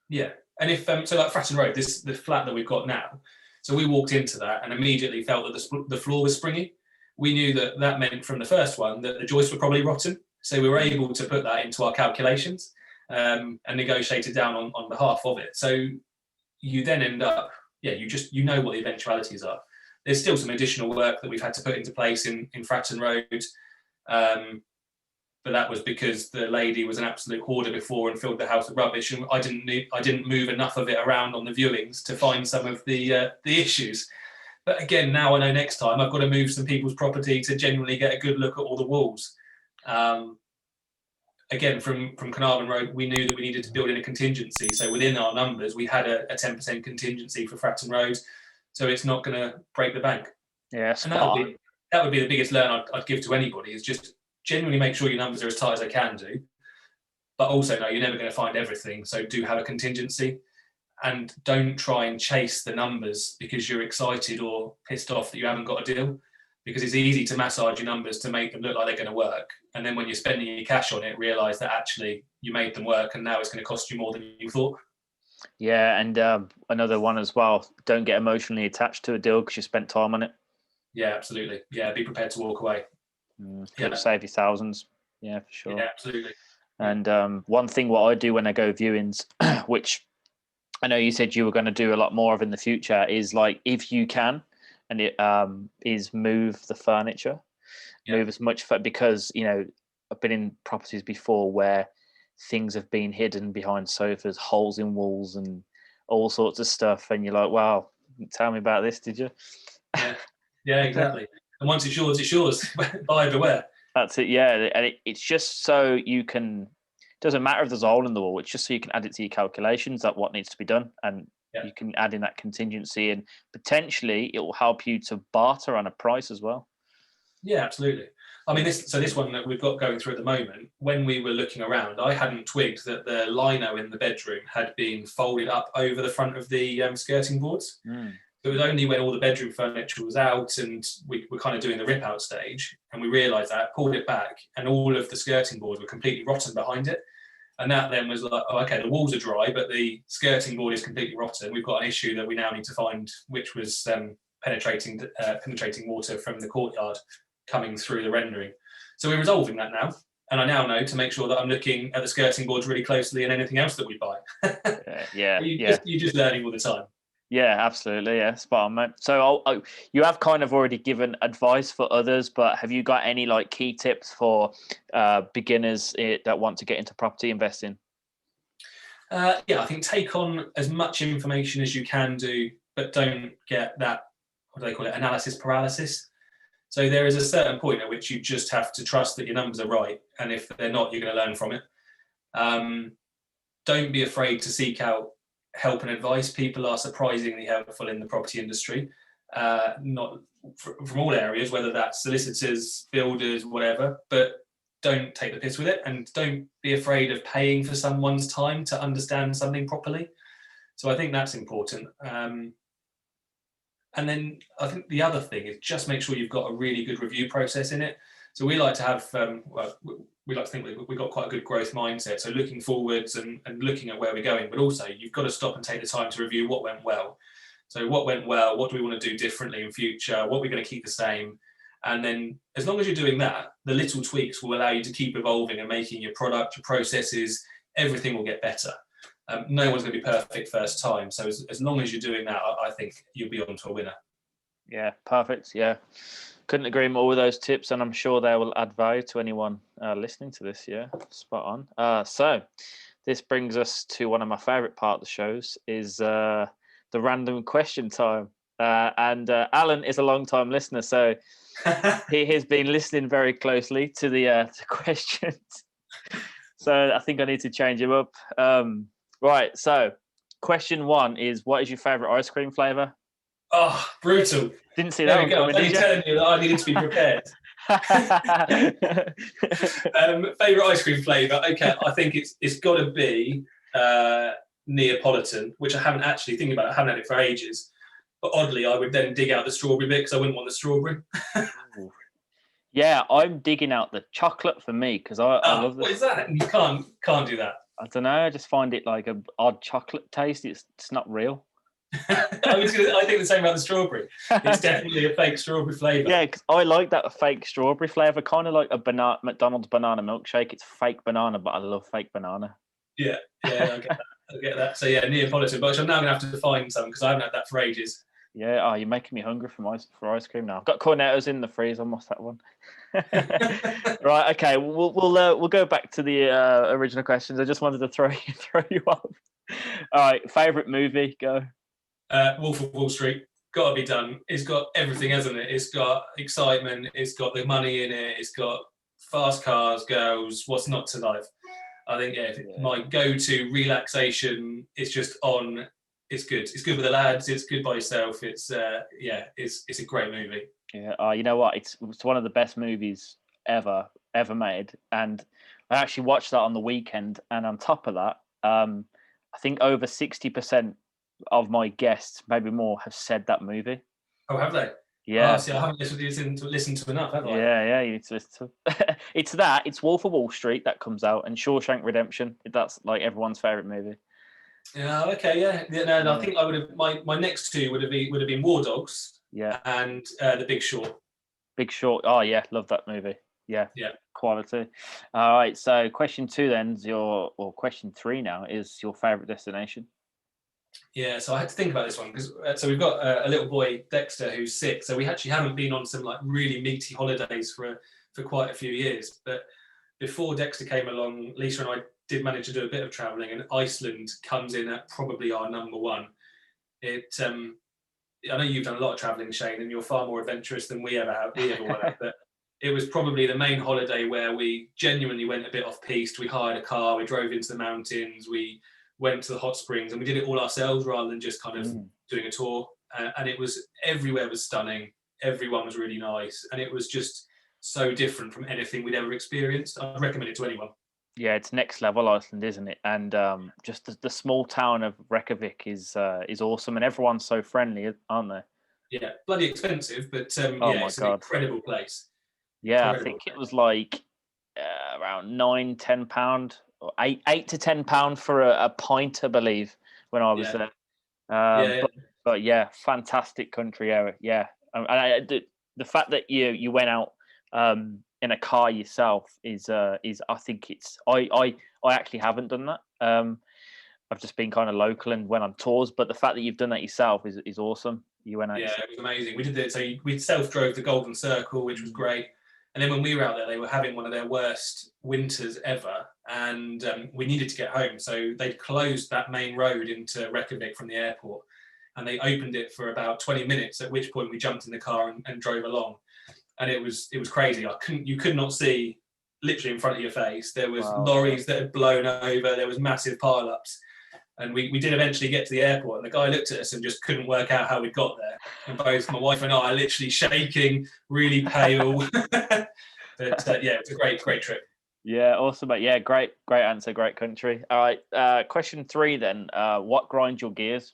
Yeah. And if so, like Fratton Road, the flat that we've got now, so we walked into that and immediately felt that the floor was springy. We knew that meant from the first one that the joists were probably rotten. So we were able to put that into our calculations and negotiate it down on behalf of it. So you then end up, you know what the eventualities are. There's still some additional work that we've had to put into place in Fratton Road. But that was because the lady was an absolute hoarder before and filled the house with rubbish, and I didn't move enough of it around on the viewings to find some of the issues. But again, now I know next time I've got to move some people's property to genuinely get a good look at all the walls. Again, from Carnarvon Road, we knew that we needed to build in a contingency. So within our numbers, we had a 10% contingency for Fratton Road. So it's not going to break the bank. Yeah, and that would be the biggest learn I'd give to anybody, is just genuinely make sure your numbers are as tight as they can do. But also know you're never going to find everything. So do have a contingency. And don't try and chase the numbers because you're excited or pissed off that you haven't got a deal, because it's easy to massage your numbers to make them look like they're going to work. And then when you're spending your cash on it, realise that actually you made them work and now it's going to cost you more than you thought. Yeah, and another one as well, don't get emotionally attached to a deal because you spent time on it. Yeah, absolutely. Yeah, be prepared to walk away. It'll save you thousands. Yeah, for sure. Yeah, absolutely. And one thing what I do when I go viewings, which I know you said you were going to do a lot more of in the future, is like, if you can, and it is move the furniture, move as much, because, you know, I've been in properties before where things have been hidden behind sofas, holes in walls and all sorts of stuff. And you're like, wow, tell me about this, did you? Yeah, exactly. And once it's yours. Buyer beware. That's it, yeah. And it's just so you can, it doesn't matter if there's a hole in the wall, it's just so you can add it to your calculations that what needs to be done. And you can add in that contingency, and potentially it will help you to barter on a price as well. Yeah, absolutely. I mean, this one that we've got going through at the moment, when we were looking around, I hadn't twigged that the lino in the bedroom had been folded up over the front of the skirting boards. It was only when all the bedroom furniture was out and we were kind of doing the rip out stage, and we realised that, pulled it back, and all of the skirting boards were completely rotten behind it. And that then was like, oh, okay, the walls are dry, but the skirting board is completely rotten. We've got an issue that we now need to find, which was penetrating water from the courtyard coming through the rendering. So we're resolving that now. And I now know to make sure that I'm looking at the skirting boards really closely and anything else that we buy. You're just learning all the time. Yeah, absolutely. Yeah, spot on, mate. So you have kind of already given advice for others, but have you got any like key tips for beginners that want to get into property investing? I think take on as much information as you can do, but don't get that, what do they call it, analysis paralysis. So there is a certain point at which you just have to trust that your numbers are right. And if they're not, you're going to learn from it. Don't be afraid to seek out help and advice. People are surprisingly helpful in the property industry, not from all areas, whether that's solicitors, builders, whatever, but don't take the piss with it, and don't be afraid of paying for someone's time to understand something properly. So I think that's important. And then I think the other thing is just make sure you've got a really good review process in it. So we like to have, we like to think we've got quite a good growth mindset. So looking forwards and looking at where we're going, but also you've got to stop and take the time to review what went well. So what went well, what do we want to do differently in future, what we're going to keep the same. And then as long as you're doing that, the little tweaks will allow you to keep evolving and making your product, your processes, everything will get better. No one's going to be perfect first time. So as long as you're doing that, I think you'll be on to a winner. Yeah, perfect. Yeah. Couldn't agree more with those tips, and I'm sure they will add value to anyone listening to this. Yeah, spot on. So this brings us to one of my favourite part of the shows is the random question time. And Alan is a long-time listener, so he has been listening very closely to the questions. So I think I need to change him up. Right. So question 1 is: what is your favourite ice cream flavour? Oh, brutal. Didn't see There that we one go. I coming, was only did you? telling you that I needed to be prepared. Favourite ice cream flavour? Okay, I think it's got to be Neapolitan, which I haven't actually thinking about. I haven't had it for ages. But oddly, I would then dig out the strawberry bit because I wouldn't want the strawberry. Yeah, I'm digging out the chocolate for me because I love What this. is that? You can't do that. I don't know. I just find it like an odd chocolate taste. It's not real. I think the same about the strawberry. It's definitely a fake strawberry flavour. Yeah, because I like that fake strawberry flavour, kind of like a McDonald's banana milkshake. It's fake banana, but I love fake banana. Yeah, I get that. So yeah, Neapolitan, but I'm now going to have to find some because I haven't had that for ages. Yeah, you're making me hungry for ice cream now. I've got cornettos in the freezer. I must have one. Right, okay. We'll go back to the original questions. I just wanted to throw you off. All right, favorite movie? Go. Wolf of Wall Street, got to be done. It's got everything, hasn't it? It's got excitement. It's got the money in it. It's got fast cars, girls. What's not to like? I think my go-to relaxation is just on. It's good. It's good with the lads. It's good by yourself. It's a great movie. Yeah. You know what? It's one of the best movies ever made, and I actually watched that on the weekend. And on top of that, I think over 60% of my guests, maybe more, have said that movie. Oh, have they? Yeah. Oh, see, I haven't listened to enough, have I? Yeah, you need to listen to. It's Wolf of Wall Street that comes out, and Shawshank Redemption. That's like everyone's favorite movie. Yeah. Okay. Yeah. No, I think I would have my next two would have been War Dogs. Yeah. And The Big Short. Big Short. Oh yeah, love that movie. Yeah. Yeah. Quality. All right. So question 2 then is question 3 now is your favorite destination. Yeah, so I had to think about this one because so we've got a little boy, Dexter, who's 6. So we actually haven't been on some like really meaty holidays for quite a few years. But before Dexter came along, Lisa and I did manage to do a bit of travelling, and Iceland comes in at probably our number one. I know you've done a lot of travelling, Shane, and you're far more adventurous than we ever were. But it was probably the main holiday where we genuinely went a bit off piste. We hired a car, we drove into the mountains, we went to the hot springs, and we did it all ourselves rather than just kind of doing a tour. And it was everywhere was stunning. Everyone was really nice, and it was just so different from anything we'd ever experienced. I'd recommend it to anyone. Yeah, it's next level Iceland, isn't it? And just the small town of Reykjavik is awesome, and everyone's so friendly, aren't they? Yeah, bloody expensive, but it's an incredible place. Yeah, I think it was like around £9-10, or £8 to £10 for a pint, I believe, when I was there. But yeah, fantastic country area. Yeah, and the fact that you went out in a car yourself is I think it's I actually haven't done that. I've just been kind of local and went on tours, but the fact that you've done that yourself is awesome. You went out. Yeah, it was amazing. We did it. So we self-drove the Golden Circle, which was great. And then when we were out there, they were having one of their worst winters ever, and we needed to get home. So they'd closed that main road into Reykjavik from the airport, and they opened it for about 20 minutes. At which point we jumped in the car and drove along, and it was crazy. You could not see literally in front of your face. There was lorries that had blown over. There was massive pile-ups. And we did eventually get to the airport, and the guy looked at us and just couldn't work out how we got there. And both my wife and I are literally shaking, really pale. But it's a great trip. Yeah, awesome, mate. Yeah, great answer, great country. All right, question 3 then. What grinds your gears?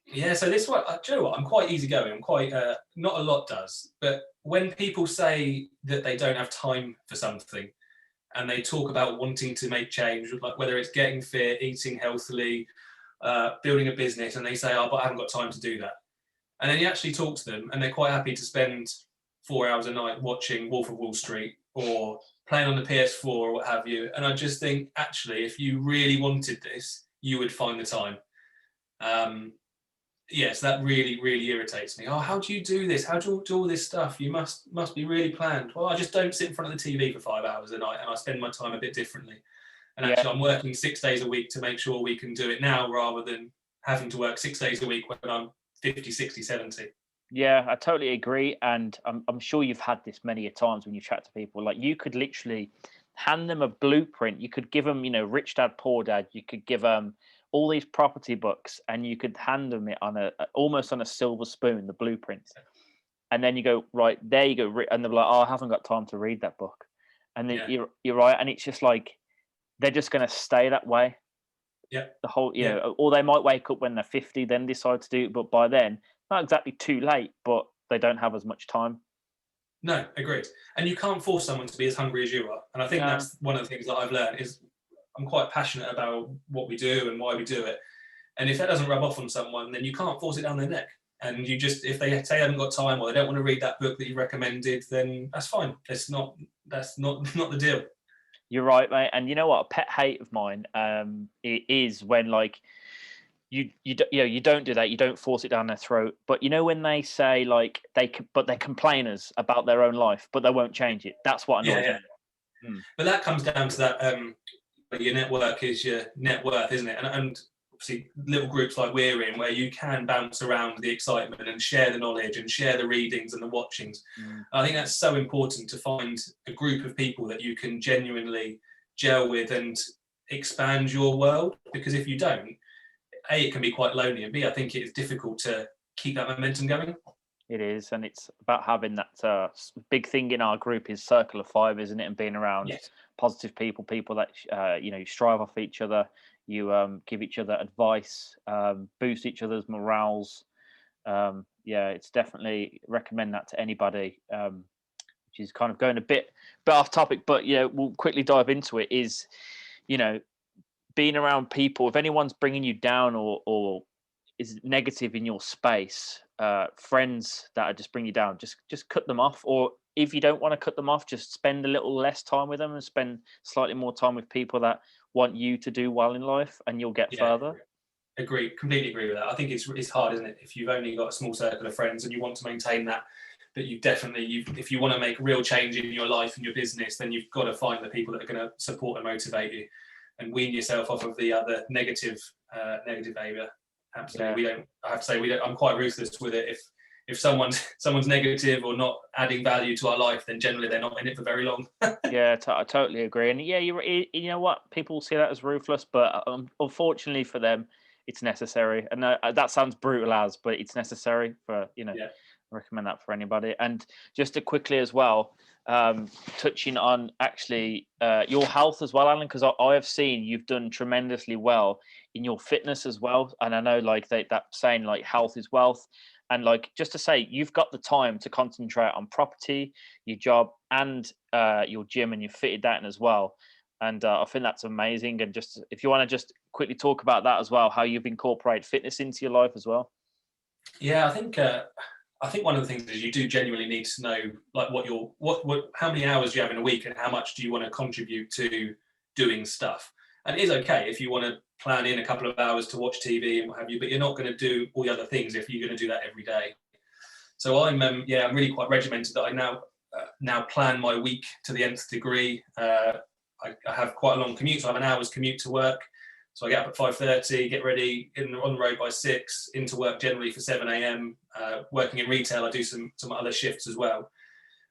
Yeah, so this one, do you know what? I'm quite easygoing. I'm quite, not a lot does. But when people say that they don't have time for something, and they talk about wanting to make change, like whether it's getting fit, eating healthily, building a business, and they say, but I haven't got time to do that. And then you actually talk to them, and they're quite happy to spend 4 hours a night watching Wolf of Wall Street or playing on the PS4 or what have you. And I just think, actually, if you really wanted this, you would find the time. yes, that really, really irritates me. Oh, how do you do this? How do you do all this stuff? You must be really planned. Well, I just don't sit in front of the TV for 5 hours a night, and I spend my time a bit differently. And Yeah, actually, I'm working 6 days a week to make sure we can do it now, rather than having to work 6 days a week when I'm 50, 60, 70. yeah, I totally agree, and I'm sure you've had this many a times when you chat to people. Like you could literally hand them a blueprint. You could give them, Rich Dad Poor Dad. You could give them all these property books, and you could hand them it on almost on a silver spoon, the blueprints. And then you go, right, there you go, and they're like, oh, I haven't got time to read that book. And then Yeah, you're right, and it's just like they're just going to stay that way yeah, the whole, yeah. or they might wake up when they're 50, then decide to do it, but by then, not exactly too late, but they don't have as much time. No, agreed. And you can't force someone to be as hungry as you are. And I think No, that's one of the things that I've learned is I'm quite passionate about what we do and why we do it. And if that doesn't rub off on someone, then you can't force it down their neck. And you just, if they say they haven't got time or they don't want to read that book that you recommended, then that's fine. That's not the deal. you're right, mate. And you know what? A pet hate of mine, it is when like you don't do that. You don't force it down their throat. But when they say like but they're complainers about their own life, but they won't change it. That's what Yeah, annoys yeah. me. Mm. But that comes down to that your network is your net worth, isn't it? And obviously little groups like we're in, where you can bounce around the excitement and share the knowledge and share the readings and the watchings. Mm. I think that's so important, to find a group of people that you can genuinely gel with and expand your world. Because if you don't, A, it can be quite lonely, and B, I think it is difficult to keep that momentum going. It is, and it's about having that big thing in our group is circle of five, isn't it? And being around Yes. positive people that you strive off each other, you give each other advice, boost each other's morals. Yeah, it's definitely recommend that to anybody. Which is kind of going a bit off topic, but we'll quickly dive into it. Is you know being around people, if anyone's bringing you down or is negative in your space, friends that are just bring you down, just cut them off. Or if you don't want to cut them off, just spend a little less time with them and spend slightly more time with people that want you to do well in life, and you'll get Yeah, further. completely agree with that. I think it's hard, isn't it, if you've only got a small circle of friends and you want to maintain that. But if you want to make real change in your life and your business, then you've got to find the people that are going to support and motivate you, and wean yourself off of the other negative behavior. Absolutely. Yeah. We don't. I have to say, we don't. I'm quite ruthless with it. If someone's negative or not adding value to our life, then generally they're not in it for very long. Yeah, I totally agree. And yeah, you know what? People see that as ruthless, but unfortunately for them, it's necessary. And that sounds brutal but it's necessary for, Yeah. I recommend that for anybody. And just to quickly as well, touching on actually your health as well, Alan, because I have seen you've done tremendously well in your fitness as well. And I know like that saying like health is wealth. And like just to say, you've got the time to concentrate on property, your job, and your gym, and you've fitted that in as well. And I think that's amazing. And just if you want to just quickly talk about that as well, how you've incorporated fitness into your life as well. Yeah, I think one of the things is you do genuinely need to know like how many hours you have in a week and how much do you want to contribute to doing stuff. And it is okay if you want to plan in a couple of hours to watch TV and what have you, but you're not going to do all the other things if you're going to do that every day. So I'm really quite regimented that I now plan my week to the nth degree. I have quite a long commute, so I have an hour's commute to work. So I get up at 5:30, get ready, on the road by 6, into work generally for 7 a.m. Working in retail, I do some other shifts as well.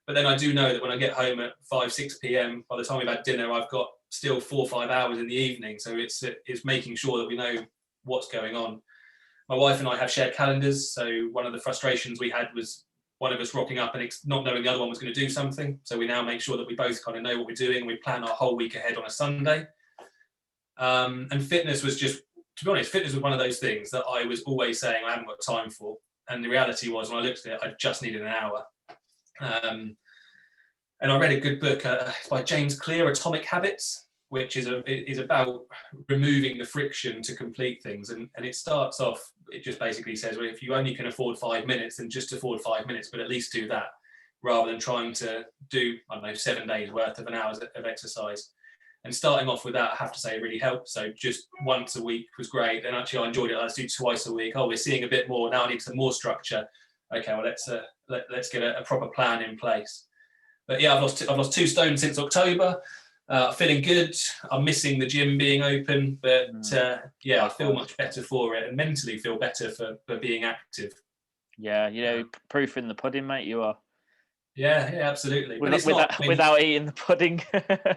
But then I do know that when I get home at 5, 6 p.m., by the time we've had dinner, I've got still 4 or 5 hours in the evening. So it's making sure that we know what's going on. My wife and I have shared calendars. So one of the frustrations we had was one of us rocking up and not knowing the other one was going to do something. So we now make sure that we both kind of know what we're doing. We plan our whole week ahead on a Sunday. And fitness was just, to be honest, fitness was one of those things that I was always saying I haven't got time for. And the reality was, when I looked at it, I just needed an hour. And I read a good book by James Clear, Atomic Habits, which is about removing the friction to complete things. And it starts off, it just basically says, well, if you only can afford 5 minutes, then just afford 5 minutes, but at least do that, rather than trying to do, I don't know, 7 days worth of an hour of exercise. And starting off with that, I have to say, it really helped. So just once a week was great. Then actually I enjoyed it. Let's do twice a week. Oh, we're seeing a bit more. Now I need some more structure. Okay, well, let's get a proper plan in place. But yeah, I've lost 2 stone since October. Feeling good. I'm missing the gym being open, but yeah, I feel much better for it, and mentally feel better for being active. Yeah, you know, proof in the pudding, mate. You are. Yeah, absolutely. Without eating the pudding.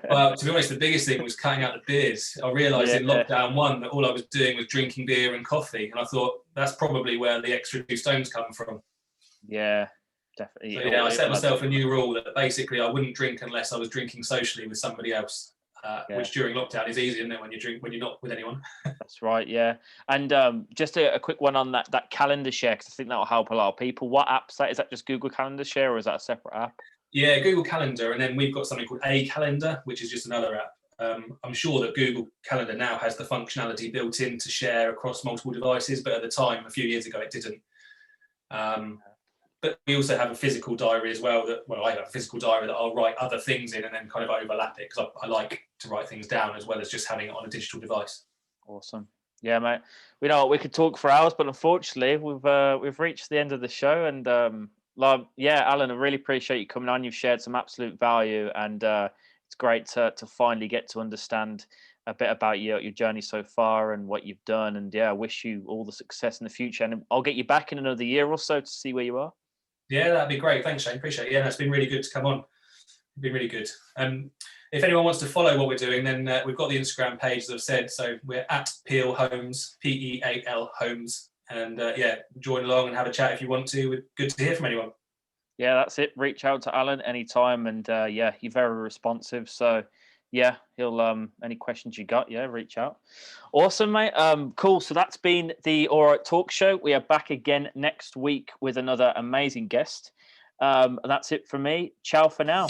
Well, to be honest, the biggest thing was cutting out the beers. I realised in lockdown 1 that all I was doing was drinking beer and coffee, and I thought that's probably where the extra 2 stones come from. Yeah, definitely. So yeah, I set myself a new rule that basically I wouldn't drink unless I was drinking socially with somebody else. Which during lockdown is easy, isn't it? When you're not with anyone. That's right, yeah. And just a quick one on that calendar share, because I think that will help a lot of people. What app's that? Is that just Google Calendar Share, or is that a separate app? Yeah, Google Calendar, and then we've got something called A Calendar, which is just another app. I'm sure that Google Calendar now has the functionality built in to share across multiple devices, but at the time, a few years ago, it didn't. But we also have a physical diary as well. I have a physical diary that I'll write other things in and then kind of overlap it, because I like to write things down as well as just having it on a digital device. Awesome. Yeah, mate. We could talk for hours, but unfortunately, we've reached the end of the show. And Alan, I really appreciate you coming on. You've shared some absolute value, and it's great to finally get to understand a bit about your journey so far and what you've done. And yeah, I wish you all the success in the future. And I'll get you back in another year or so to see where you are. Yeah, that'd be great. Thanks, Shane. Appreciate it. Yeah, it's been really good to come on. It's been really good. If anyone wants to follow what we're doing, then we've got the Instagram page, as I've said. So we're at Peal Homes, Peal Homes. And join along and have a chat if you want to. Good to hear from anyone. Yeah, that's it. Reach out to Alan anytime. And you're very responsive. So yeah, he'll any questions you got, reach out. Awesome, mate. Cool. So that's been the All Right Talk Show. We are back again next week with another amazing guest. And that's it from me. Ciao for now.